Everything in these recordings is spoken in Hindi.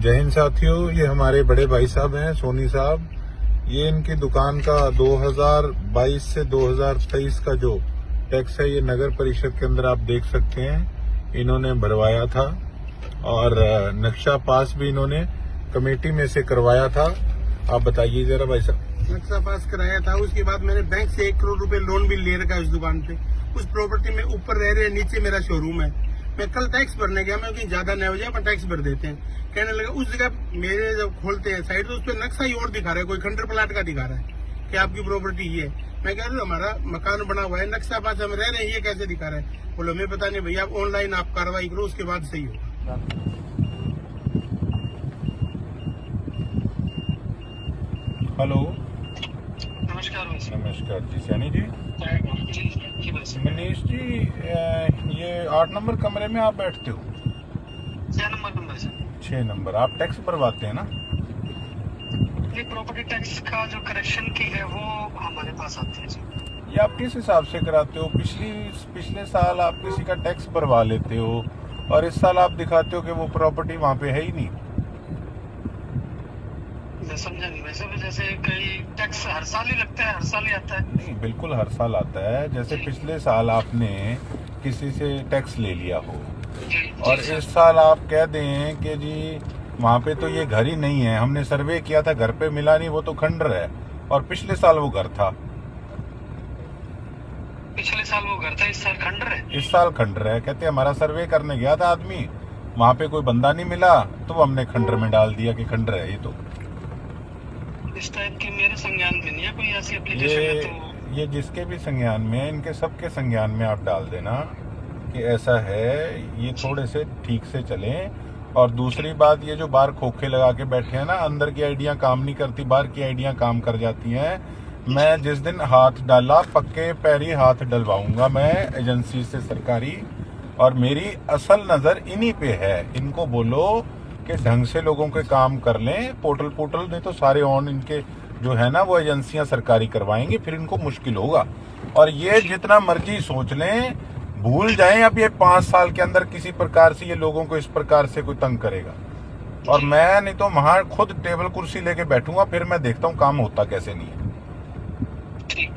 जय हिंद साथियों, ये हमारे बड़े भाई साहब हैं सोनी साहब। ये इनकी दुकान का 2022 से 2023 का जो टैक्स है ये नगर परिषद के अंदर आप देख सकते हैं इन्होंने भरवाया था और नक्शा पास भी इन्होंने कमेटी में से करवाया था। आप बताइए जरा भाई साहब। नक्शा पास कराया था, उसके बाद मैंने बैंक से 1 करोड़ रुपए लोन भी ले रखा है उस दुकान पे। उस प्रॉपर्टी में ऊपर रह रहे, नीचे मेरा शोरूम है। मैं कल टैक्स भरने गया, मैं कहीं ज्यादा नहीं हो जाए अपन टैक्स भर देते हैं। कहने लगा उस जगह मेरे जब खोलते हैं साइड तो उस पर नक्शा ही और दिखा रहा है, कोई खंडर प्लाट का दिखा रहा है कि आपकी प्रॉपर्टी ये है। मैं कह रहा हूँ हमारा मकान बना हुआ है, नक्शा पास हम रह रहे हैं, ये कैसे दिखा रहा है? बोलो मैं पता नहीं भैया, आप ऑनलाइन आप कार्रवाई करो, उसके बाद सही होगा। हेलो, नमस्कार भाई। नमस्कार जी। सैनी जी, मनीष जी, ये 8 नंबर कमरे में आप बैठते हो? 6 नंबर से 6 नंबर। आप टैक्स भरवाते हैं ना? ये प्रॉपर्टी टैक्स का जो करेक्शन की है वो हमारे पास आती है जी। ये आप किस हिसाब से कराते हो? पिछले साल आप किसी का टैक्स भरवा लेते हो और इस साल आप दिखाते हो कि वो प्रॉपर्टी वहाँ पे है ही नहीं। मैं समझा नहीं। वैसे भी जैसे कई टैक्स हर साल ही लगता है, हर साल ही आता है। नहीं, बिल्कुल हर साल आता है। जैसे पिछले साल आपने किसी से टैक्स ले लिया हो और इस साल आप कह दें कि जी वहाँ पे तो ये घर ही नहीं है, हमने सर्वे किया था, घर पे मिला नहीं, वो तो खंडर है, और पिछले साल वो घर था। पिछले साल वो घर था, इस साल खंडर है। इस साल खंडर है। कहते हमारा सर्वे करने गया था आदमी, वहाँ पे कोई बंदा नहीं मिला तो हमने खंडर में डाल दिया कि खंडर है। ये तो इस टाइप की मेरे संज्ञान में नहीं है कोई ऐसी एप्लीकेशन है। तो ये जिसके भी संज्ञान में, इनके सबके संज्ञान में आप डाल देना कि ऐसा है, ये थोड़े से ठीक से चलें। और दूसरी बात, ये जो बाहर खोखे लगा के बैठे हैं ना, अंदर की आइडिया काम नहीं करती, बाहर की आइडिया काम कर जाती हैं। मैं जिस दिन हाथ डाला, पक्के पैरी हाथ डलवाऊंगा मैं एजेंसी से सरकारी, और मेरी असल नजर इन्हीं पे है। इनको बोलो कि ढंग से लोगों के काम कर लें। पोर्टल नहीं तो सारे ऑन इनके जो है ना वो एजेंसियां सरकारी करवाएंगी, फिर इनको मुश्किल होगा। और ये जितना मर्जी सोच लें, भूल जाएं अब ये 5 साल के अंदर किसी प्रकार से ये लोगों को इस प्रकार से कोई तंग करेगा। और मैं नहीं तो वहां खुद टेबल कुर्सी लेके बैठूंगा, फिर मैं देखता हूँ काम होता कैसे नहीं है।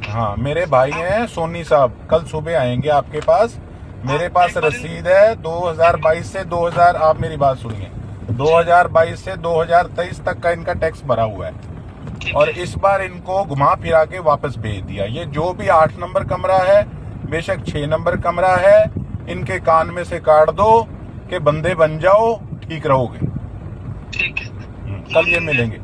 हाँ, मेरे भाई हैं सोनी साहब, कल सुबह आएंगे आपके पास। मेरे पास रसीद है 2022 से 2000, आप मेरी बात सुनिए, 2022 से 2023 तक का इनका टैक्स भरा हुआ है और इस बार इनको घुमा फिरा के वापस भेज दिया। ये जो भी 8 नंबर कमरा है, बेशक 6 नंबर कमरा है, इनके कान में से काट दो कि बंदे बन जाओ, ठीक रहोगे। ठीक है, कल ये मिलेंगे।